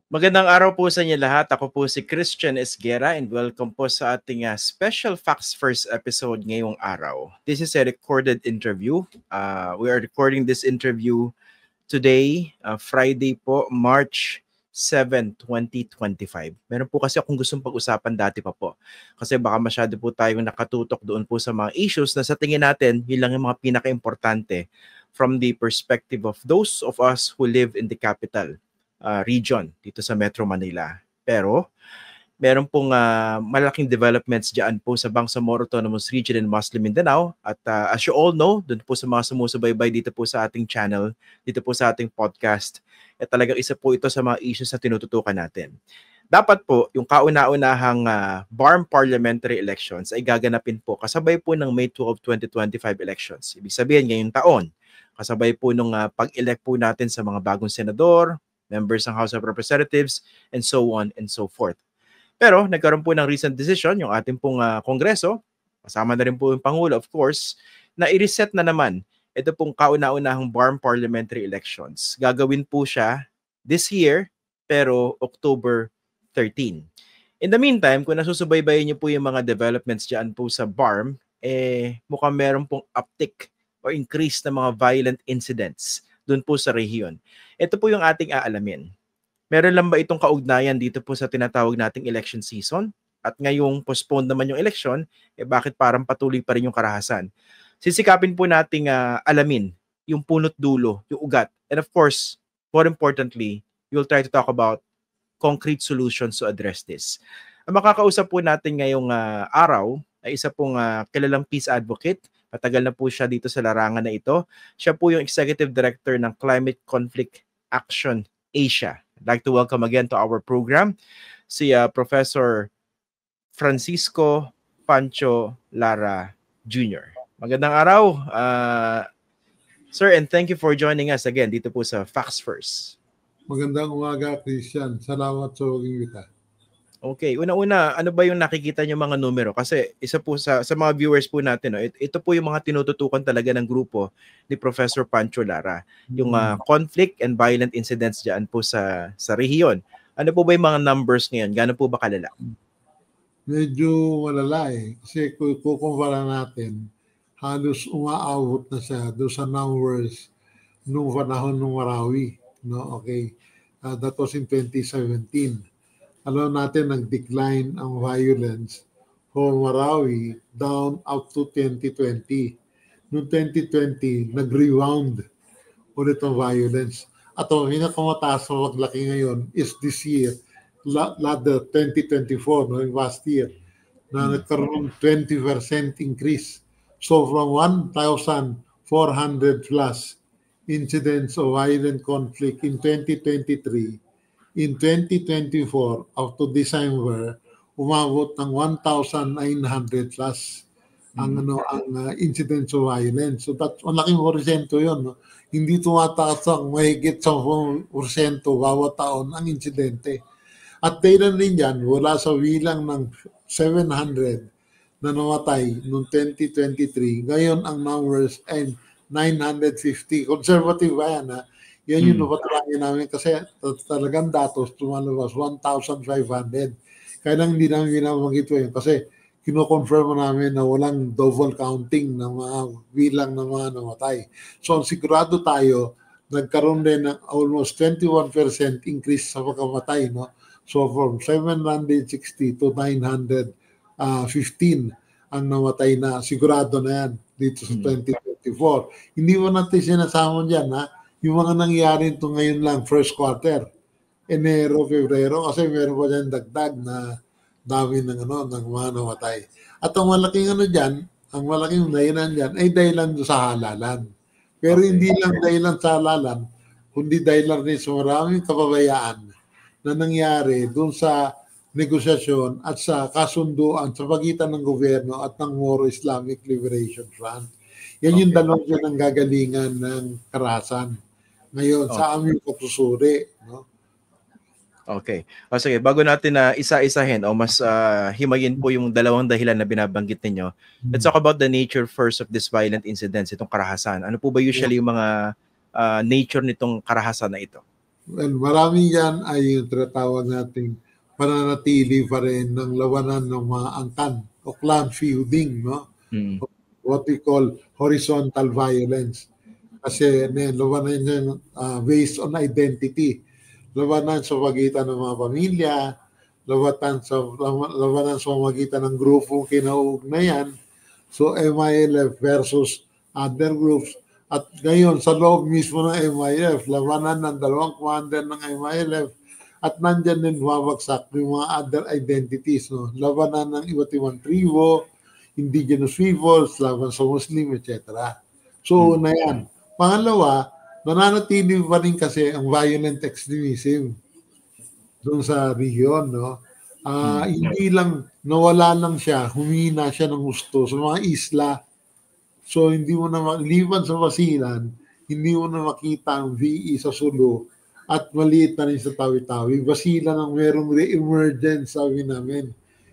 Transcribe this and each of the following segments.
Magandang araw po sa inyo lahat. Ako po si Christian Esguera and welcome po sa ating special Facts First episode ngayong araw. This is a recorded interview. We are recording this interview today, Friday po, March 7, 2025. Meron po kasi akong gustong pag-usapan dati pa po. Kasi baka masyado po tayong nakatutok doon po sa mga issues na sa tingin natin, yun lang yung mga pinaka-importante from the perspective of those of us who live in the capital region dito sa Metro Manila. Pero meron pong malaking developments diyan po sa Bangsamoro Autonomous Region in Muslim Mindanao at as you all know, doon po sa mga sumusubaybay dito po sa ating channel, dito po sa ating podcast, talagang isa po ito sa mga issues na tinututukan natin. Dapat po, yung kauna-unahang BARM parliamentary elections ay gaganapin po kasabay po ng May 12, 2025 elections. Ibig sabihin, ngayong taon, kasabay po nung pag-elect po natin sa mga bagong senador, members ng House of Representatives, and so on and so forth. Pero nagkaroon po ng recent decision yung ating pong Kongreso, kasama na rin po yung Pangulo of course, na i-reset na naman ito pong kauna-unahang BARM parliamentary elections. Gagawin po siya this year, pero October 13. In the meantime, kung nasusubaybayan niyo po yung mga developments dyan po sa BARM, mukhang meron pong uptick or increase na mga violent incidents doon po sa rehiyon. Ito po yung ating aalamin. Meron lang ba itong kaugnayan dito po sa tinatawag nating election season? At ngayong postponed naman yung election, bakit parang patuloy pa rin yung karahasan? Sisikapin po nating alamin yung punot dulo, yung ugat. And of course, more importantly, we'll try to talk about concrete solutions to address this. Ang makakausap po natin ngayong araw ay isa pong kilalang peace advocate. Matagal na po siya dito sa larangan na ito. Siya po yung Executive Director ng Climate Conflict Action Asia. I'd like to welcome again to our program si Professor Francisco Pancho Lara Jr. Magandang araw, sir, and thank you for joining us again dito po sa Facts First. Magandang umaga, Christian. Salamat sa pag-imbita. Okay, una-una, ano ba yung nakikita niyo mga numero? Kasi isa po sa mga viewers po natin, no, ito po yung mga tinututukan talaga ng grupo ni Professor Pancho Lara, yung conflict and violent incidents diyan po sa rehiyon. Ano po ba yung mga numbers ngayon? Gaano po ba kalala? Medyo malala kasi kung kukumpara natin, halos umaabot na siya doon sa numbers nung panahon ng Marawi. No? Okay. That was in 2017. Alam natin nag-decline ang violence for Marawi down up to 2020. Noong 2020, nag-rebound ulit ang violence. At ang pinakamataas na maglaki ngayon is this year, lather 2024, no, last year, na nagkaroon ng 20% increase. So from 1,400 plus incidents of violent conflict in 2023, in 2024, up to December, umabot ng 1,900 plus ang incidents of violence. So that's ang laking porsyento 'yon, no? Hindi tumataas ang mahigit 10% bawat taon ang insidente. At dahil din yan, wala sa bilang ng 700 na namatay noong 2023. Ngayon ang numbers ay 950. Conservative ba yan, ha? Yan yung napatulangan namin kasi talagang datos tumalabas 1,500. Kaya lang hindi namin binabanggit yun kasi kino-confirm namin na walang double counting ng mga bilang ng mga namatay. So sigurado tayo, nagkaroon din ng almost 21% increase sa pagkamatay. No? So from 760 to 915 ang namatay na. Sigurado na yan dito sa 2024. Hindi mo natin sinasama dyan, ha? Yung mga nangyari ito ngayon lang, first quarter, Enero, Pebrero, kasi meron pa dyan dagdag na dami ng mga namatay. At ang malaking dyan, ang malaking dahilan dyan ay dahilan sa halalan. Pero hindi lang dahilan sa halalan, kundi dahilan rin sa maraming kapabayaan na nangyari doon sa negosasyon at sa kasunduan sa pagitan ng gobyerno at ng Moro Islamic Liberation Front. Yan yung dalawang yan ang gagalingan ng karahasan. Ngayon, sa aming pagsusuri. No? Okay. O sige, bago natin na isa-isahin o mas himayin po yung dalawang dahilan na binabanggit ninyo, let's talk about the nature first of this violent incidents, itong karahasan. Ano po ba usually yung mga nature nitong karahasan na ito? well, marami yan ay yung tinatawag nating pananatili pa rin ng labanan ng mga angkan o clan feuding, no? Mm. What we call horizontal violence. Kasi labanan yan based on identity. Labanan sa pagitan ng mga pamilya, labanan sa pagitan ng grupong kinaugnayan. So MILF versus other groups. At ngayon, sa loob mismo ng MILF, labanan ng dalawang commander ng MILF at nandyan din bumabagsak yung mga other identities. No? Labanan ng iba't ibang tribo, indigenous peoples, laban sa Muslim, etc. So, na yan. Pangalawa, nananatili pa rin kasi ang violent extremism doon sa region. No? Hindi lang, nawala lang siya, humina siya ng gusto sa mga isla. So, hindi mo na liban sa Basilan, hindi mo na makita ang VE sa Sulu at maliit na rin sa Tawi-Tawi. Basilan ang merong re-emergence, sabi namin.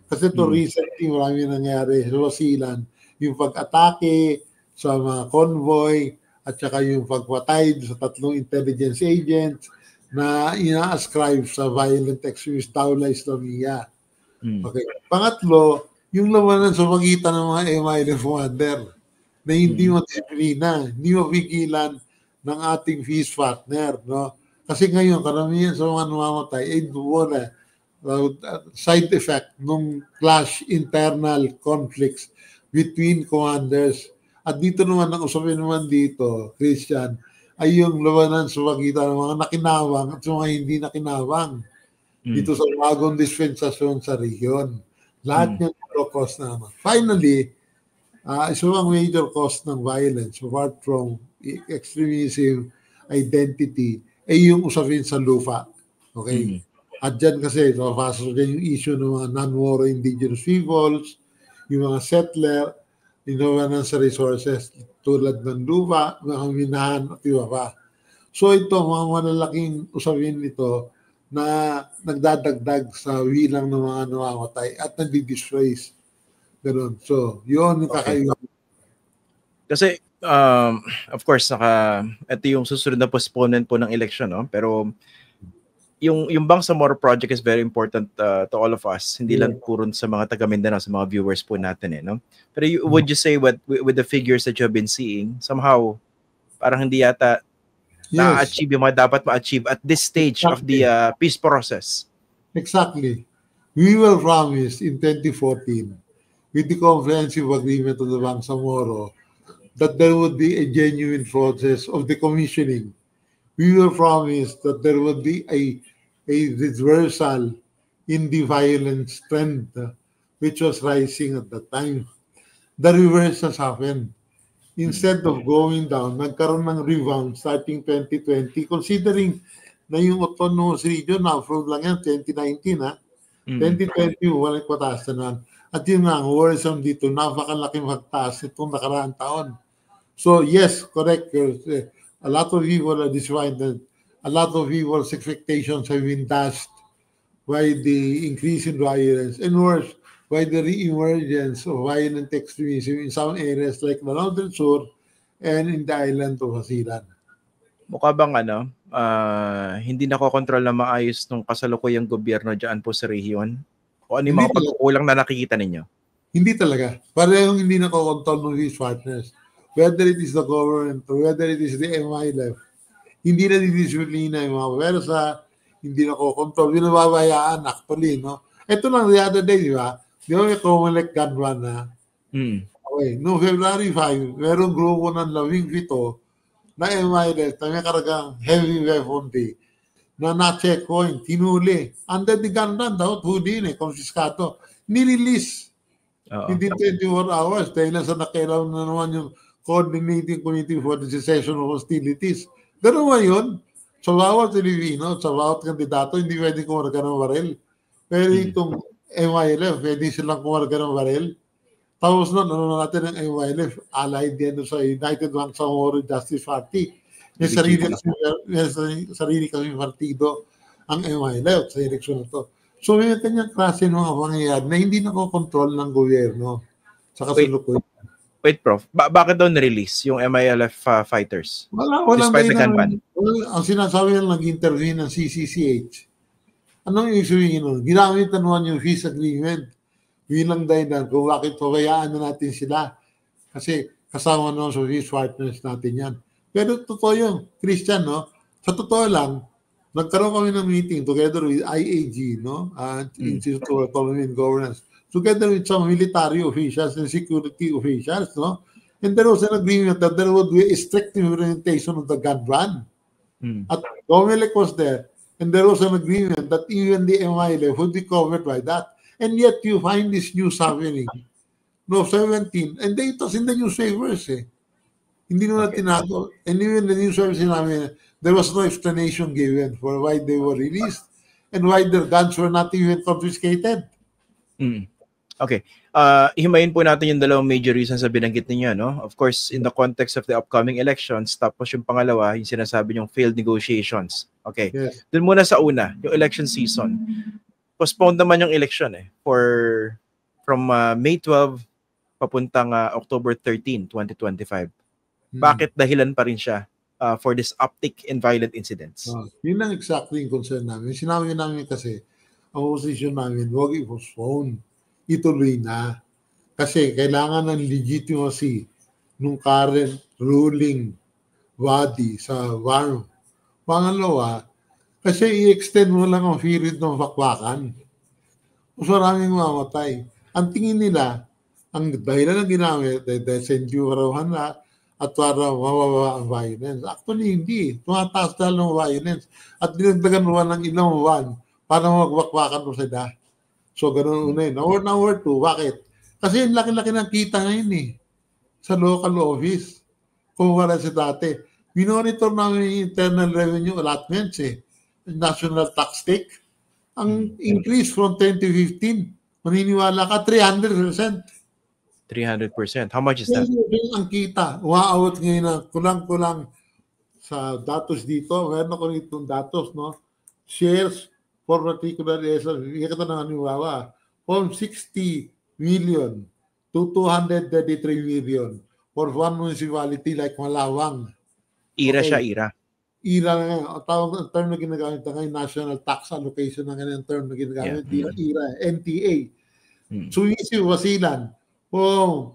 Kasi to recently, marami nangyari sa Basilan. Yung pag-atake sa mga convoy at saka yung pagpatay sa 3 intelligence agents na ina-ascribe sa violent extremist Dawla Islamiyah. Okay. Pangatlo, yung labanan sa pagitan ng mga MILF commander na hindi madisiplina, hindi mapigilan ng ating peace partner, no? Kasi ngayon, karamihan sa mga namamatay ay wala side effect ng clash internal conflicts between commanders. At dito naman, ang usapin naman dito, Christian, ay yung labanan sa pagitan ng mga nakinabang at mga hindi nakinabang dito sa bagong dispensasyon sa region. Lahat yung cause na naman. Finally, isa ang major cause ng violence apart from extremism, identity, ay yung usapin sa lupa. Okay? At dyan kasi, papasok dyan yung issue ng mga non-war indigenous peoples, yung mga settler, inawanan sa resources tulad ng lupa, mga minahan at iba pa. So ito, mga malalaking usapin nito na nagdadagdag sa bilang ng mga namamatay at nagdi-displace. Ganun. So, yun yung kakaiba. Kasi, of course, ito yung susunod na postponement po ng election, no? Pero, yung Bangsamoro project is very important to all of us. Hindi lang puro sa mga taga Mindanao, sa mga viewers po natin, no? Pero would you say with the figures that you have been seeing, somehow, parang hindi yata na-achieve yung mga dapat ma-achieve at this stage of the peace process? Exactly. We were promised in 2014 with the comprehensive agreement of the Bangsamoro that there would be a genuine process of the commissioning. We were promised that there would be a reversal in the violence trend which was rising at that time. The reverse has happened. Instead of going down, nagkaroon ng rebound starting 2020, considering na yung autonomous region, na-approve lang yan, 2019 ha. 2020, walang pataas na. At yun nga, ang worrisome dito, napakalaking magtaas itong nakaraang taon. So yes, correct. A lot of people are disappointed. A lot of people's expectations have been dashed by the increase in violence, and worse, by the re-emergence of violent extremism in some areas like the Northern Sur and in the island of Basilan. Mukha bang hindi nakokontrol na maayos ng kasalukuyang gobyerno dyan po sa rehiyon? O ano yung mga pagkukulang na nakikita ninyo? Hindi talaga. Parehong hindi nakokontrol ng these partners. Whether it is the government or whether it is the MILF, hindi na didisiplina yung mga pwersa, hindi nakokontrol, binababayaan actually, no? Ito lang the other day, di ba? Di ba may Comelec Ganwan na? Okay, no, February 5, merong grupo ng 17 na MILF na may karagang heavy weaponry na na-checkpoint, tinuli. Under the gunrun daw, huli konfiskado. Nirelease. Within 24 hours, dahil sa nakailaw na naman yung Coordinating Committee for the Cessation of Hostilities. Ganun ba yun? Sa bawat Pilipino, sa bawat kandidato, hindi pwede kumarga ng baril. Pero itong MILF, pwede silang kumarga ng baril. Tapos nun, ano natin ang MILF, allied din sa United Bangsamoro Justice Party. May sarili kami partido ang MILF sa eleksyon na to. So may kanyang klase ng mga pangyayari na hindi nakokontrol ng gobyerno sa kasalukuyan. Wait, Prof. Bakit daw na-release yung MILF fighters? Walang Despite the gun ban? Ang sinasabi lang nag-intervene ng CCCH. Anong issue yun? Ginamit na naman yung peace agreement bilang dahilan kung bakit pabayaan na natin sila. Kasi kasama naman sa peace partners natin yan. Pero totoo yung Christian, no? Sa totoo lang, nagkaroon kami ng meeting together with IAG, no? Institute of Autonomy and Governance, together with some military officials and security officials, no? And there was an agreement that there would be a strict implementation of the gun ban. At COMELEC was there, and there was an agreement that even the MILF would be covered by that. And yet you find this news happening. No, 17. And it was in the newspapers, eh. Hindi naman tinago. And even the newspapers namin, there was no explanation given for why they were released and why their guns were not even confiscated. Okay. Himayin po natin yung dalawang major reasons na binanggit ninyo, no? Of course, in the context of the upcoming elections, tapos yung pangalawa, yung sinasabi yung failed negotiations. Okay. Yes. Dun muna sa una, yung election season. Postponed naman yung election from May 12 papuntang October 13, 2025. Bakit dahilan pa rin siya for this uptick in violent incidents? Yun lang exactly yung concern namin. Sinabi namin kasi, ang position namin, huwag i-postpone. Ituloy na. Kasi kailangan ng legitimacy ng current ruling body sa VARM. Pangalawa, kasi i-extend mo lang ang period ng bakbakan. Mas maraming mamatay. Ang tingin nila, ang dahilan ng ginamit, desenduarahan na at para mababa ang violence. Actually, hindi. Tumataas dahil ng violence. At dinagdagan mo ng ilang buwan para magbakbakan mo sila. So, ganun una yun. Number two, bakit? Kasi yung laki-laki ng kita ngayon eh. Sa local office. Kung wala sa dati. Minonitor namin yung internal revenue allotments eh. National tax take. Ang increase from 10 to 15, maniniwala ka, 300%. 300%. How much is that? Ang kita. Umaawat ngayon na kulang-kulang sa datos dito. Meron ako nitong datos, no? Shares for particular ESL, hindi ka na naniwala, from 60 million to 233 million for one municipality like Malawang. Ira siya, ira. Ira na nga. Ang term na ginagamit na ngayon, National Tax Allocation na ngayon, term na ginagamit. Ira, NTA. Suwisi, Wasilan, from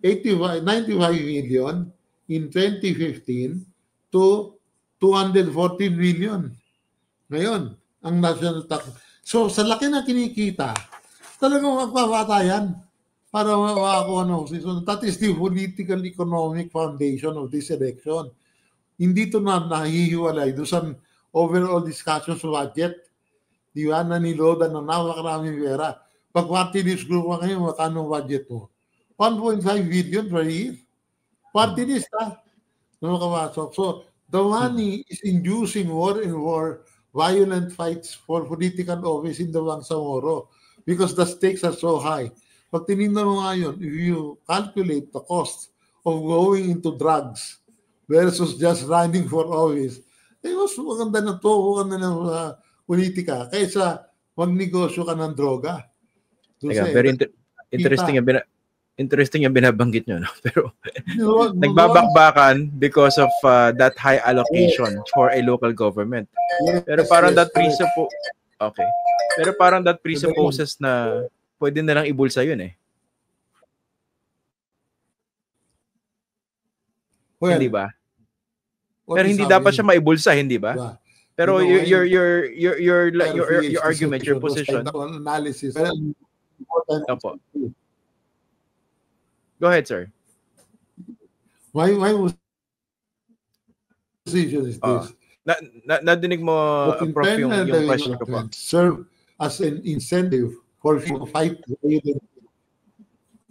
95 million in 2015 to 214 million. Ngayon, ang national tax. So, sa laki na kinikita, talagang magpapatayan para makakuha ng position. That is the political economic foundation of this election. Hindi ito na nahihiwalay doon sa overall discussion sa budget. Di ba? Naniloda na napakaraming pera. Pag party list group ka ngayon, makano budget mo? 1.5 billion per year. Party list, ha? Na makapasok. So, the money is inducing war and war, violent fights for political office in the Bangsamoro because the stakes are so high. Pag tinignan mo nga yun, if you calculate the cost of going into drugs versus just running for office, mas maganda na to, maganda na politika kaysa magnegosyo ka ng droga. Very interesting yung binabanggit nyo, no? Pero nagbabakbakan because of that high allocation for a local government. Pero parang that presupposes na pwede na lang ibulsa yun eh. Well, hindi ba? Pero hindi dapat siya maibulsa, hindi ba? Pero your argument, your position. Analysis. Opo. Go ahead, sir. My position is this. Nadinig mo, Prof, yung question ko pa. Serve as an incentive for people to fight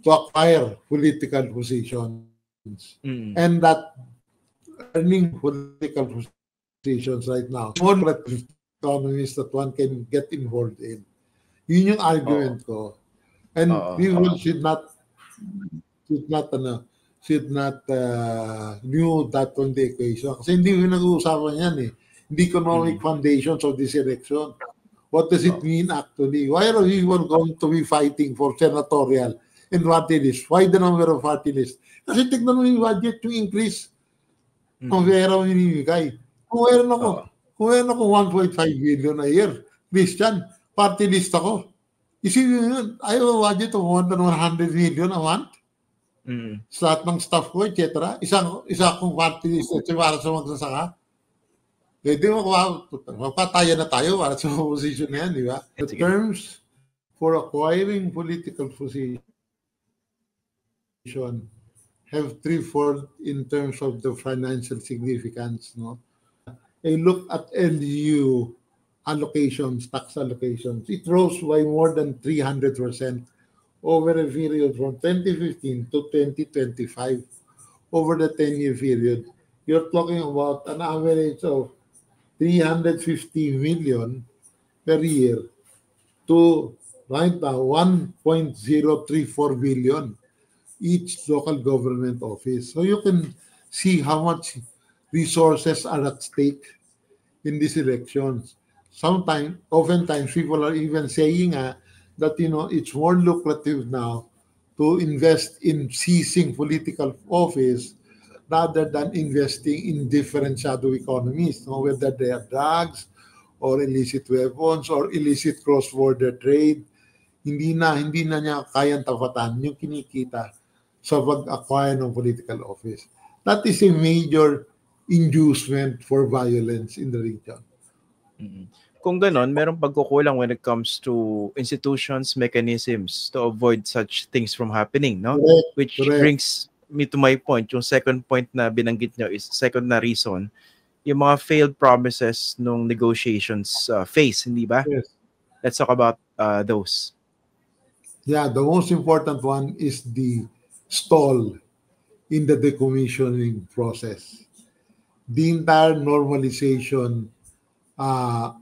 to acquire political positions. And that earning political positions right now, more economies that one can get involved in. Yun yung argument ko. And people should not knew that on the equation. Kasi hindi ko nag-uusapan yan eh. The economic foundations of this election. What does it mean actually? Why are we going to be fighting for senatorial and party list. Why the number of party list? Kasi tignan mo yung budget, yung increase. Kung pera mo hinimigay. Kung meron ako 1.5 billion a year, Christian, party list ako. Isipin mo yun, ayaw budget of 100 million a month. Sa lahat ng staff ko, etc. Isa akong party list para sa magsasaka. Di magpatayan na tayo para sa position na yan, di ba? The terms for acquiring political position have threefold in terms of the financial significance. No, a look at LU allocations, tax allocations. It rose by more than 300% over a period from 2015 to 2025. Over the 10-year period, you're talking about an average of 350 million per year to right now 1.034 billion each local government office. So you can see how much resources are at stake in these elections. Oftentimes, people are even saying that it's more lucrative now to invest in seizing political office rather than investing in different shadow economies, whether they are drugs or illicit weapons or illicit cross-border trade. Hindi na niya kayang tapatan yung kinikita sa pag-acquire ng political office. That is a major inducement for violence in the region. Kung ganon, merong pagkukulang when it comes to institutions, mechanisms to avoid such things from happening, no? Which brings me to my point. Yung second point na binanggit nyo is second na reason, yung mga failed promises nung negotiations phase, hindi ba? Yes. Let's talk about those. Yeah, the most important one is the stall in the decommissioning process. The entire normalization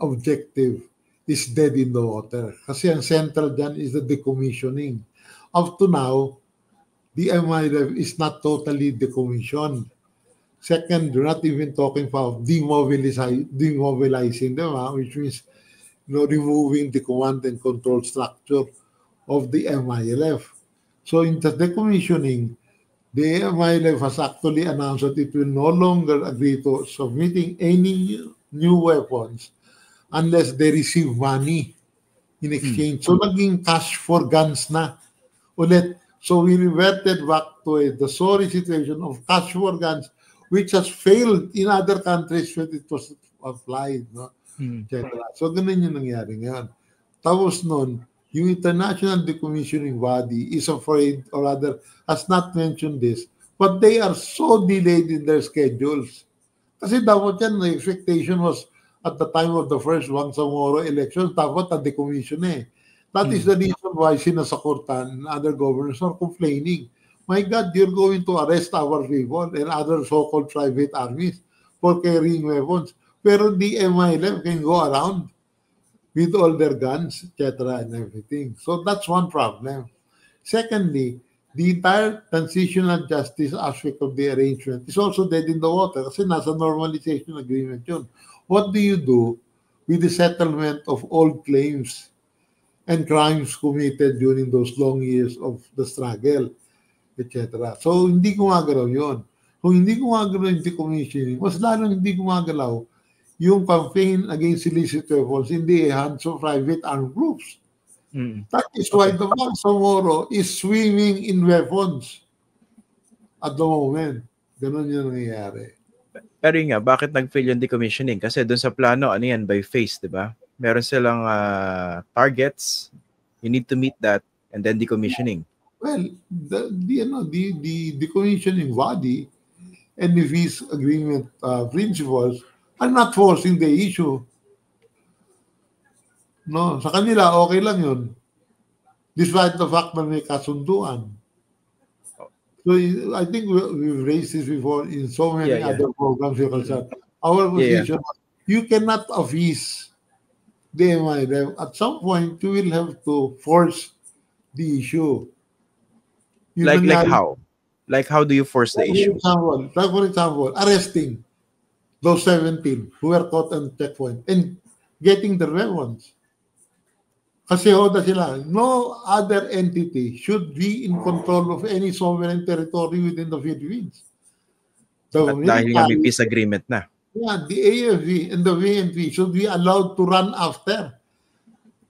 objective is dead in the water. Kasi ang central dyan is the decommissioning. Up to now, the MILF is not totally decommissioned. Second, we're not even talking about demobilizing them, which means removing the command and control structure of the MILF. So in the decommissioning, the MILF has actually announced that it will no longer agree to submitting any new weapons unless they receive money in exchange. So naging cash for guns na ulit. So we reverted back to the sorry situation of cash for guns, which has failed in other countries when it was applied. No? So ganun yung nangyari ngayon. Tapos nun, yung International Decommissioning Body is afraid, or rather has not mentioned this, but they are so delayed in their schedules. Kasi dapat yan, the expectation was at the time of the first Bangsamoro elections, dapat na decommission eh. That is the reason why Sinasakurtan and other governors are complaining. My God, you're going to arrest our people and other so-called private armies for carrying weapons. Pero the MILF can go around with all their guns, etc. and everything. So that's one problem. Secondly, the entire transitional justice aspect of the arrangement is also dead in the water kasi nasa normalization agreement yun. What do you do with the settlement of old claims and crimes committed during those long years of the struggle, etc.? So, hindi gumagalaw yun. Kung hindi gumagalaw yung decommissioning, mas lalong hindi gumagalaw yung campaign against illicit weapons in the hands of private armed groups. That is why the Bangsamoro is swimming in weapons at the moment. Ganun yung nangyayari. Pero yun nga, bakit nag-fail yung decommissioning? Kasi dun sa plano, ano yan, by phase, di ba? Meron silang targets, you need to meet that, and then decommissioning. Well, the decommissioning body and the peace agreement principles are not forcing the issue. No, sa kanila, okay lang yun. Despite the fact na may kasunduan. So I think we've raised this before in so many other programs. Our position, you cannot appease the MILF. At some point, you will have to force the issue. Like how? Like how do you force the issue? For example, arresting those 17 who were caught on checkpoint and getting their weapons. Kasi sila, no other entity should be in control of any sovereign territory within the Philippines. The Dahil nga may military, peace agreement na. yeah, the AFP and the VNP should be allowed to run after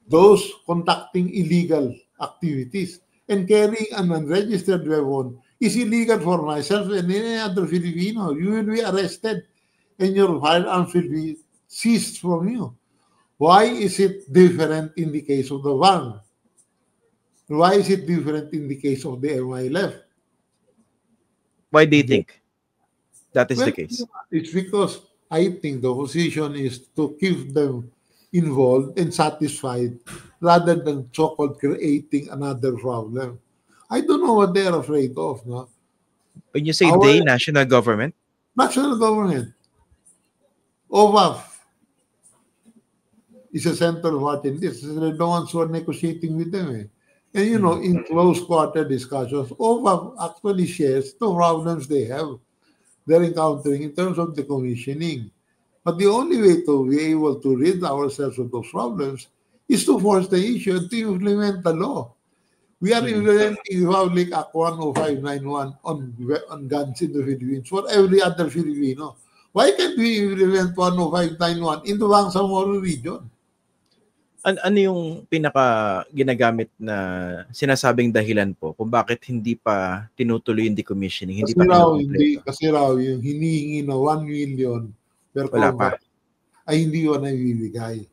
those conducting illegal activities. And carrying an unregistered weapon is illegal for myself and any other Filipino. You will be arrested and your firearms will be seized from you. Why is it different in the case of the VANG? Why is it different in the case of the MILF? Why do you think that is the Well, case? it's because I think the position is to keep them involved and satisfied rather than so-called creating another problem. I don't know what they're afraid of. No? When you say Our they, national government, national government, OVAF, is a central part in this. They're the ones who are negotiating with them. Eh? And you know, in close quarter discussions, OVAF actually shares the problems they're encountering in terms of decommissioning. But the only way to be able to rid ourselves of those problems is to force the issue and to implement the law. We are implementing Republic Act 10591 on guns in the Philippines for every other Filipino. Why can't we implement 10591 in the Bangsamoro region? ano yung pinaka ginagamit na sinasabing dahilan po kung bakit hindi pa tinutuloy yung decommissioning, hindi pa kinukumpleto? Kasi raw yung hinihingi na 1 million per Wala pa. combat ay hindi ko na ibibigay.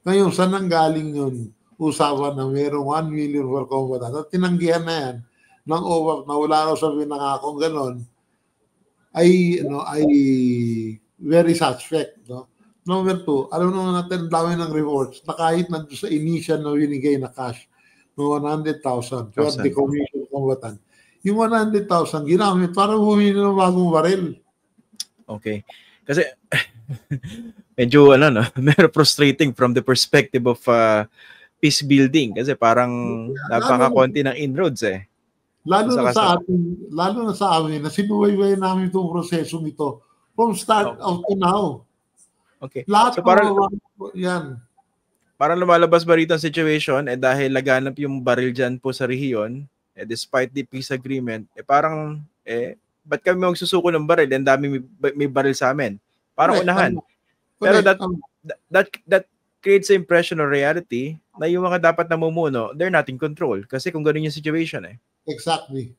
Ngayon, saan ang galing yun? Usapan na mayroong 1 million per combat. At tinanggihan na yan ng OWAC na wala raw sa pinangakong ganon ay very suspect. No? Number 2, alam naman natin, dami ng rewards na kahit nandun sa initial na binigay na cash ng 100,000 for decommission combatant, yung 100,000 ginamit para bumili ng bagong baril. Okay. Kasi medyo medyo frustrating from the perspective of peace building kasi parang napaka-konti ng inroads eh. Lalo na sa amin na sinuwayway namin itong prosesong ito from start out to now. Okay. Lahat so parang yan. Parang lumalabas ba rito ang situation dahil laganap yung baril dyan po sa rehiyon despite the peace agreement parang ba't kami magsusuko ng baril and dami may baril sa amin? Parang unahan. Pero that creates the impression of reality na yung mga dapat namumuno, they're not in control. Kasi kung ganun yung situation Exactly.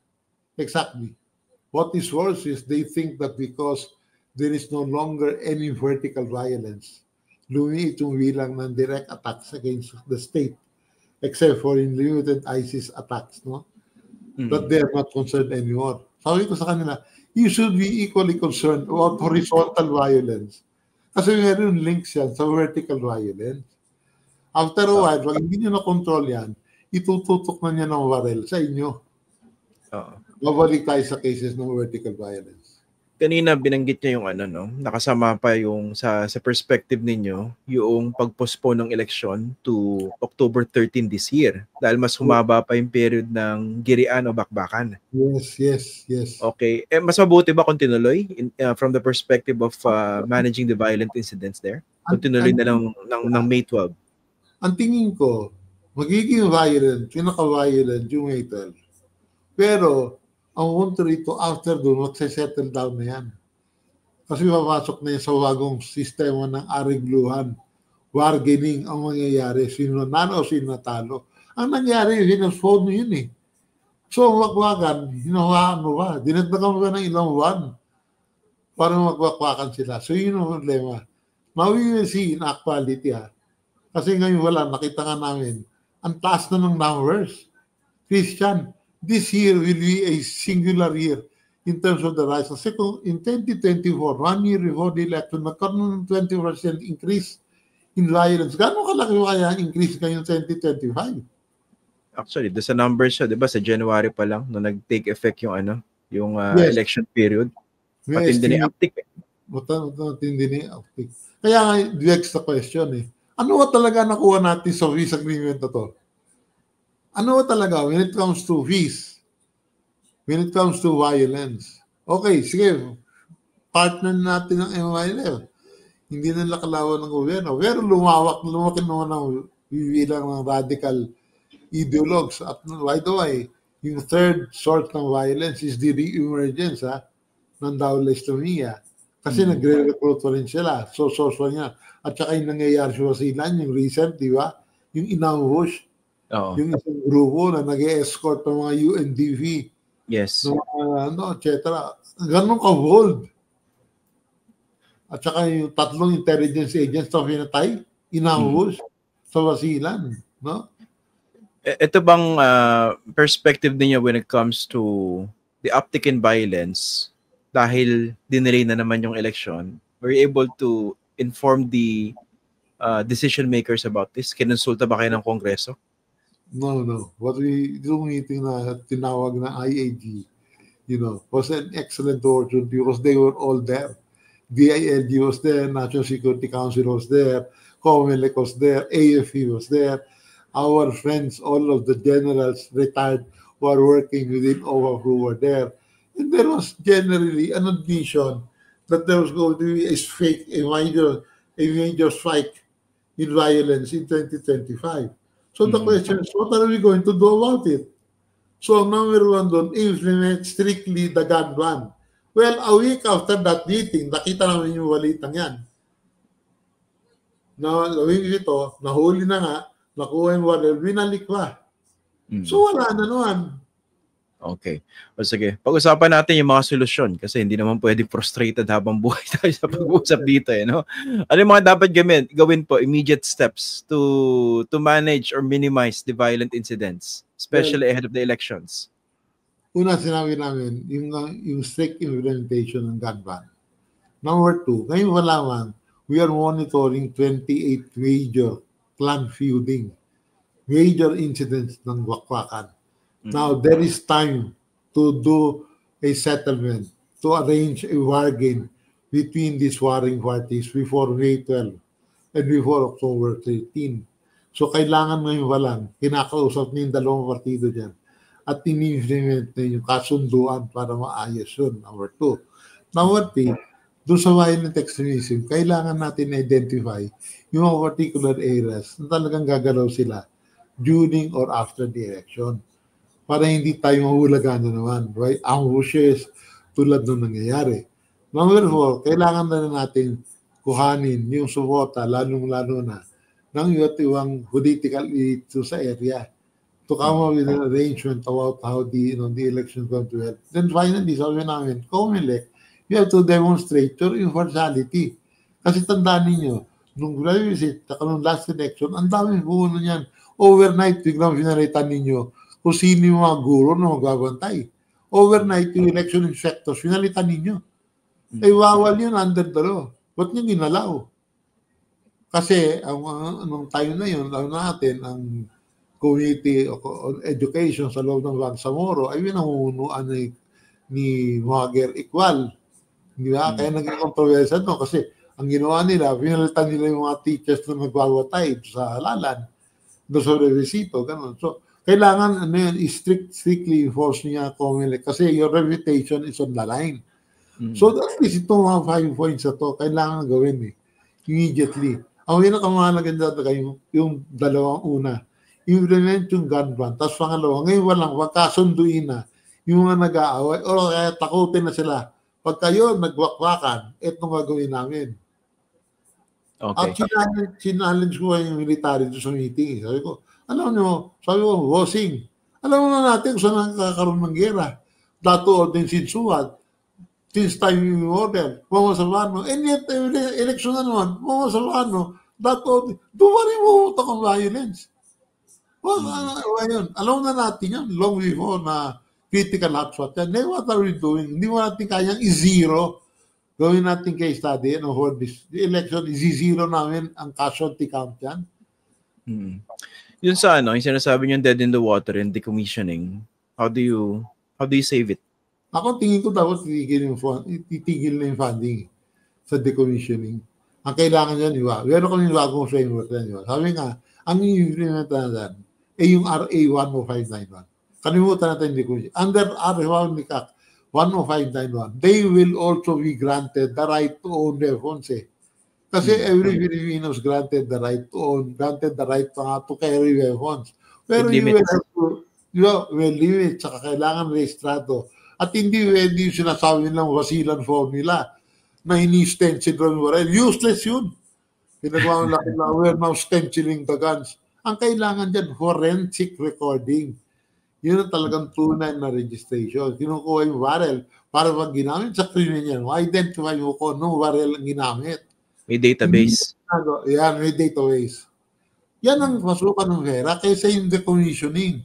What is worse is they think that because there is no longer any vertical violence, lumiit yung bilang ng direct attacks against the state, except for in limited ISIS attacks, no? That they are not concerned anymore. Sabi ko sa kanila, you should be equally concerned about horizontal violence. Kasi meron links yan sa vertical violence. After a while, pag hindi nyo na-control yan, itututok na niya ng baril sa inyo. Babalik tayo sa cases ng vertical violence. Kanina binanggit niya yung nakasama pa yung sa perspective ninyo, yung pag-postpone ng election to October 13 this year dahil mas humaba pa yung period ng girian o bakbakan. Yes. Okay. Mas mabuti ba kung tinuloy from the perspective of managing the violent incidents there? Kung tinuloy na lang ng May 12? Ang tingin ko, magiging violent, pinaka-violent yung May 12. Pero, ang punto rito, after doon, magse-settle down na yan. Kasi papasok na yan sa bagong sistema ng arigluhan. Bargaining ang mangyayari. Sino nanalo o sino natalo. Ang nangyari, sinasphone yun eh. So, magwagan, hinawakan mo ba? Dinagdagan mo ba ng ilang buwan para magwakwakan sila. So, yun ang problema. Now, we will see in actuality Kasi ngayon wala, nakita nga namin, ang taas na ng numbers. Christian, this year will be a singular year in terms of the rise. Kasi kung in 2024, 1 year before the election, nagkaroon ng 20% increase in violence. Gano'ng kalaki kaya ang increase ngayong 2025? Actually, doon sa numbers siya, di ba, sa January pa lang, nung nag-take effect yung election period. Matindi na uptick. Matindi na uptick. Kaya nga, next the question ano ba talaga nakuha natin sa peace agreement na to? Ano ba talaga when it comes to peace? When it comes to violence? Okay, sige. Partner natin ng MILF. Hindi nila kalawan ng gobyerno. Pero lumaki naman ang bibilang ng radical ideologues. At by the way, yung third source ng violence is the re-emergence ng Dawla Islamiyya. Kasi nagre-recruit pa rin sila. So, source pa niya. At saka yung nangyayari sa Wasilan, yung recent, di ba? Yung inambush. Yung isang grupo na nag-escort ng mga UNDP. Yes. Et cetera. Ganun ka-bold. At saka yung tatlong intelligence agents na pinatay, inambush sa Wasilan. No? Ito bang perspective niyo when it comes to the uptick in violence dahil dinelay na naman yung election? Were you able to inform the decision makers about this? Kinonsulta ba kayo ng Kongreso? No. What yung meeting na tinawag na IAG, was an excellent opportunity because they were all there. DILG was there, National Security Council was there, COMELEC was there, AFP was there. Our friends, all of the generals retired who are working within OWAC who were there. And there was generally an admission that there was going to be a major spike in violence in 2025. So the question is, what are we going to do about it? So number one doon, implement strictly the gun ban. Well, a week after that meeting, nakita namin yung balitang yan. Na gawin ito, nahuli na nga, nakuha yung warrant, binalik pa. So wala na naman. Okay. O sige, pag-usapan natin yung mga solusyon kasi hindi naman pwedeng frustrated habang buhay tayo sa pag-uusap dito. No? Ano yung mga dapat gawin po, immediate steps to manage or minimize the violent incidents, especially ahead of the elections? Una, sinabi namin, yung strict implementation ng gun ban. Number two, ngayon malaman, we are monitoring 28 major clan feuding, major incidents ng wakwakan. Now, there is time to do a settlement, to arrange a bargain between these warring parties before May 12 and before October 13. So, kailangan ngayon walang kinakausap niyo yung dalawang partido dyan at in-implement na yung kasunduan para maayos yun. Number two. Number three, doon sa violent extremism, kailangan natin identify yung mga particular areas na talagang gagalaw sila during or after the election para hindi tayo mahulagan na naman, right? Ambushes tulad nung nangyayari. Number four, kailangan na natin kuhanin yung suporta, lalong-lalo na ng iba't-ibang political elite sa area to come up with an arrangement about how the election is going to help. Then finally, sabi namin, COMELEC, you have to demonstrate your impartiality. Kasi tandaan ninyo, nung visit, nung last election, ang daming puno niyan. Overnight, biglang pinalitan ninyo kung sino yung mga guro na magbabantay. Overnight, yung election inspectors, pinalitan ninyo. Ay, bawal yun under the law. Ba't nyo ginalaw? Kasi, nung time na yun, alam natin, ang Committee on Education sa loob ng Bangsamoro ay pinamumunuan ni Maguer Iqbal. Di ba? Kaya naging kontrobersya no? Kasi ang ginawa nila, pinalitan nila yung mga teachers na nagbabantay sa halalan, doon sa revisito, gano'n. So, kailangan strictly enforce niya COMELEC kasi your reputation is on the line. So, at least itong mga 5 points na to, kailangan gawin immediately. Ang pinakamahalaga dito yung dalawang una, implement yung gun ban. Tapos pangalawa, ngayon walang magkasunduin na yung mga nag-aaway o kaya takutin na sila. Pag kayo nagwakwakan, itong gagawin namin. Okay. At sinallenge ko yung military doon sa meeting. Sabi ko, bossing, alam mo na natin kung saan nakakaroon ng gera. Dato din sinsuwad. Since time immemorial, mamasabano. And yet, election na naman, mamasabano. Dato, dumarin mo ito kung violence. Well, alam na natin yan long before na critical hotspot yan. Then what are we doing? Hindi mo natin kayang i-zero. Gawin natin case study for this. The election, i-zero namin ang casualty count yan. Yun sa yung sinasabi niyo dead in the water and decommissioning, how do you save it? Ako tingin ko dapat titigil na yung funding sa decommissioning. Ang kailangan yan, iba. Meron kami bagong framework yan, iba. Sabi nga, ang i-implement na yung RA 10591. Kalimutan natin decommissioning. Under RA 10591, they will also be granted the right to own their phones. Kasi every Filipino is granted the right to own, granted the right to carry weapons. Pero you will have to, may limit, saka kailangan rehistrado. At hindi pwede yung sinasabi nilang wasilan formula na ini-stencil ron baril. Useless yun. Pinagawa ng laki na, we're now stenciling the guns. Ang kailangan dyan, forensic recording. Yun ang talagang tunay na registration. Kinukuha yung barrel para pag ginamit sa krimen yan, identify mo kung anong barrel ang ginamit. May database. Yan, may database. Yan ang pasukan ng HERA kaysa yung decommissioning.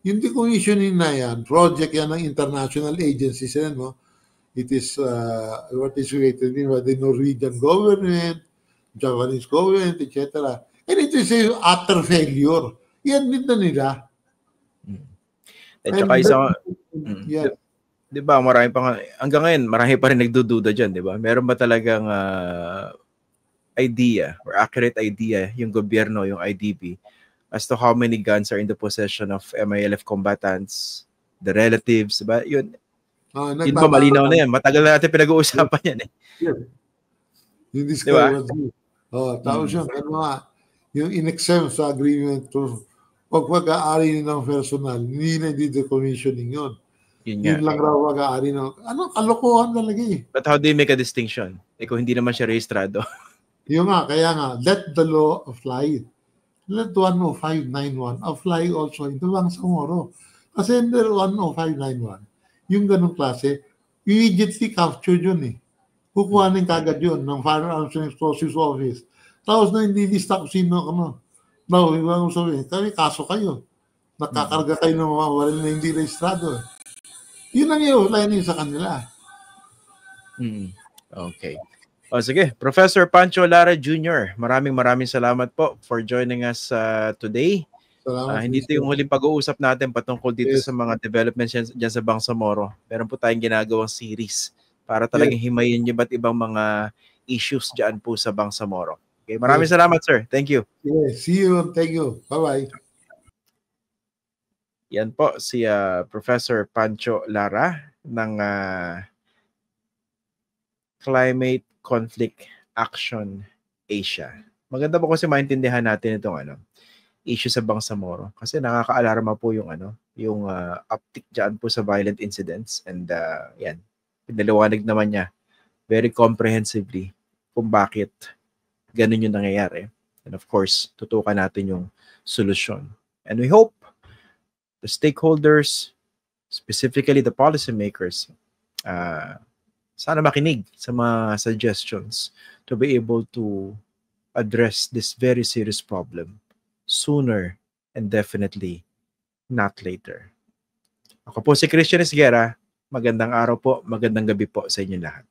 Yung decommissioning na yan, project yan ng international agencies yan, no? It is what is related by the Norwegian government, Japanese government, etc. And it is a utter failure. Yan din na nila. At saka isang, di ba, marami pa, hanggang ngayon, marami pa rin nagdududa dyan, di ba? Meron ba talagang idea or accurate idea yung gobyerno, yung IDB, as to how many guns are in the possession of MILF combatants, the relatives, di ba? Yun ba, malinaw na yan. Matagal na natin pinag-uusapan yan eh. Yung discrepancy. Tapos yung in-exempt sa agreement to pag-aari ng personal, hindi na decommissioning yun. Yun lang raw pag-aari ng, kalokohan talaga eh. But how do you make a distinction? Kung hindi naman siya rehistrado. Yung kaya nga, let the law apply. Let 10591 apply also in the Bangsamoro. Kasi under 10591, yung ganong klase, immediately captured yun eh. Kukuhanin kagad yun ng Firearms and Explosives Office. Tapos na hindi lista kung sino No, ibang sabihin, kaso kayo. Nakakarga kayo ng mga baril na hindi rehistrado. Yun ang i-outline sa kanila. Okay. O sige, Professor Pancho Lara Jr., maraming salamat po for joining us today. Hindi ito yung huling pag-uusap natin patungkol dito sa mga developments dyan sa Bangsamoro. Meron po tayong ginagawang series para talagang himayin yung iba't ibang mga issues dyan po sa Bangsamoro. Okay, maraming salamat, sir. Thank you. See you. Thank you. Bye-bye. Yan po si Professor Pancho Lara ng Climate Conflict Action Asia. Maganda po kasi maintindihan natin itong issue sa Bangsamoro kasi nakaka-alarma po yung yung uptick diyan po sa violent incidents, and yan, pinaliwanag naman niya very comprehensively kung bakit ganun yung nangyayari. And of course, tutukan natin yung solusyon. And we hope the stakeholders, specifically the policymakers, sana makinig sa mga suggestions to be able to address this very serious problem sooner and definitely not later. Ako po si Christian Esguerra. Magandang araw po, magandang gabi po sa inyo lahat.